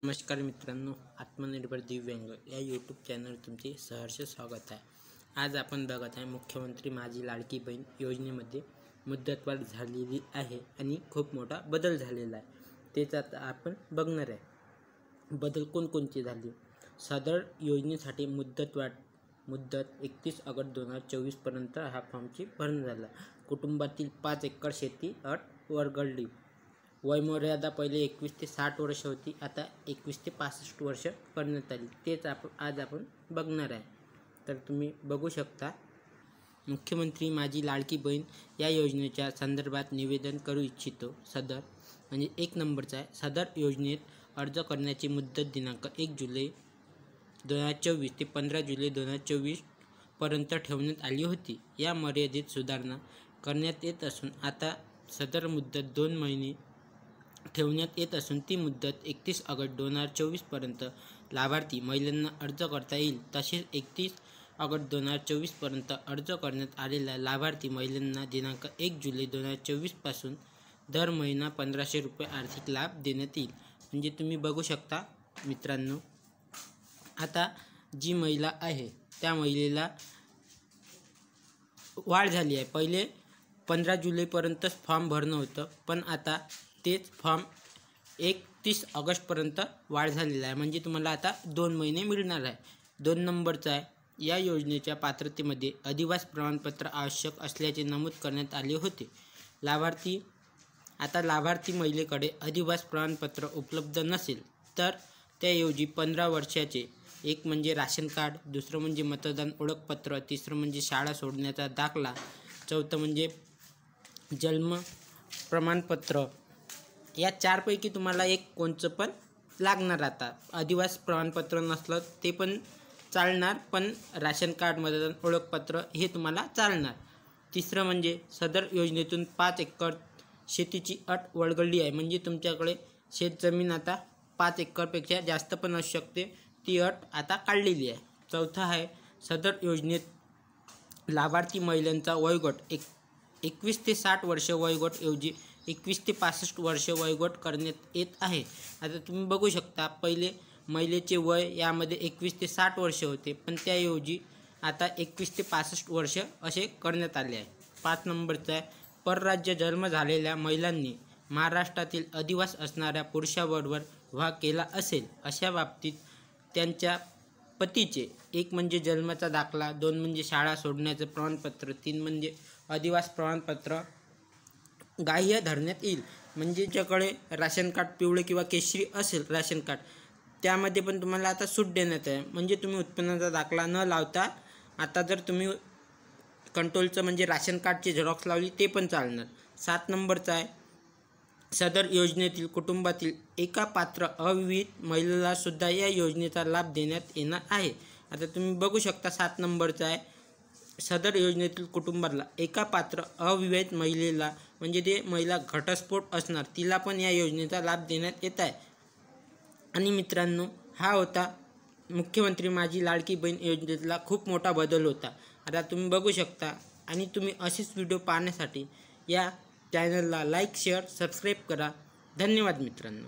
नमस्कार मित्रांनो, आत्मनिर्भर दिव्यांग या यूट्यूब चॅनल तुमचे सहर्ष स्वागत आहे। आज आपण बघत आहे मुख्यमंत्री माझी लाडकी बहीण योजनेमध्ये मुदतवाढ झालेली आहे आणि खूप मोठा बदल झालेला आहे। तेच आता आपण बघणार आहे। बदल कोणकोणते झाले? सदर योजनेसाठी मुदत 31 ऑगस्ट 2024 पर्यंत हा फॉर्मची भरणा झाला। कुटुंबातील 5 एकर शेती अट वगळली। वयमर्यादा पहिले 21 ते 60 वर्ष होती, आता 21 ते 65 वर्ष करण्यात आली। तेच आज आपण बघणार आहे। तर तुम्ही बघू शकता, मुख्यमंत्री माझी लाडकी बहीण या योजनेच्या संदर्भात निवेदन करू इच्छितो। सदर म्हणजे 1 नंबरचा आहे। सदर योजनेत अर्ज करण्याची मुदत दिनांक 1 जुलै 2024 ते 15 जुलै 2024 पर्यंत ठेवण्यात आली होती। या मर्यादेत सुधारणा करण्यात येत असून आता सदर मुदत 2 महिने ठेवण्यात येत असून ती मुदत 31 ऑगस्ट 2024 पर्यंत लाभार्थी महिलांना अर्ज करता येईल। तसेच 31 ऑगस्ट 2024 पर्यंत अर्ज करण्यात आलेल्या लाभार्थी महिलांना दिनांक 1 जुलै 2024 पासून दर महिना 1500 रुपये आर्थिक लाभ देण्यात येईल। म्हणजे तुम्ही बघू शकता मित्रांनो, आता जी महिला आहे त्या महिलेला वाढ झाली आहे। पहिले 15 जुलैपर्यंतच फॉर्म भरणं होतं, पण आता तेच फॉर्म 31 ऑगस्टपर्यंत वाढ झालेला आहे। म्हणजे तुम्हाला आता 2 महिने मिळणार आहे। 2 नंबरचा आहे, या योजनेच्या पात्रतेमध्ये अधिवास प्रमाणपत्र आवश्यक असल्याचे नमूद करण्यात आले होते। लाभार्थी महिलेकडे अधिवास प्रमाणपत्र उपलब्ध नसेल तर त्याऐवजी 15 वर्षाचे, एक म्हणजे राशन कार्ड, दुसरं म्हणजे मतदान ओळखपत्र, तिसरं म्हणजे शाळा सोडण्याचा दाखला, चौथं म्हणजे जन्म प्रमाणपत्र, या 4 पैकी तुम्हाला एक कोणचं पण लागणार। आता अधिवास प्रमाणपत्र नसलं ते पण चालणार, पण राशन कार्ड, मतदान ओळखपत्र हे तुम्हाला चालणार। तिसरं म्हणजे सदर योजनेतून 5 एकर शेतीची अट वगळली आहे। म्हणजे तुमच्याकडे शेतजमीन आता 5 एकरपेक्षा जास्त पण असू शकते, ती अट आता काढलेली आहे। चौथं आहे, सदर योजनेत लाभार्थी महिलांचा वयोगट 21 ते 60 वर्ष वयोगट ऐवजी 21 ते 65 वर्ष वयोगट करण्यात येत आहे। आता तुम्ही बघू शकता, पहिले महिलेचे वय यामध्ये 21 ते 60 वर्ष होते, पण त्याऐवजी आता 21 ते 65 वर्ष असे करण्यात आले आहे। 5 नंबरचा आहे, परराज्य जन्म झालेल्या महिलांनी महाराष्ट्रातील अधिवास असणाऱ्या पुरुषाबरोबर विवाह केला असेल, अशा बाबतीत त्यांच्या पतीचे, एक म्हणजे जन्माचा दाखला, 2 म्हणजे शाळा सोडण्याचं प्रमाणपत्र, 3 म्हणजे अधिवास प्रमाणपत्र ग्राह्य धरण्यात येईल। म्हणजे ज्याकडे राशन कार्ड पिवळे किंवा केशरी असेल राशन कार्ड, त्यामध्ये पण तुम्हाला आता सूट देण्यात आहे। म्हणजे तुम्ही उत्पन्नाचा दाखला न लावता आता जर तुम्ही कंट्रोलचं म्हणजे राशन कार्डची झेरॉक्स लावली ते पण चालणार। 7 नंबरचा आहे, सदर योजनेतील कुटुंबातील एका पात्र अविवाहित महिलेला सुद्धा या योजनेचा लाभ देण्यात येणार आहे। आता तुम्ही बघू शकता, 7 नंबरचा आहे, सदर योजनेतील कुटुंबाला एका पात्र अविवाहित महिलेला, म्हणजे ते महिला घटस्फोट असणार, तिला पण या योजनेचा लाभ देण्यात येत आहे। आणि मित्रांनो, हा होता मुख्यमंत्री माझी लाडकी बहीण योजनेतला खूप मोठा बदल होता। आता तुम्ही बघू शकता, आणि तुम्ही असेच व्हिडिओ पाहण्यासाठी या चॅनलला लाईक, शेअर, सबस्क्राईब करा। धन्यवाद मित्रांनो।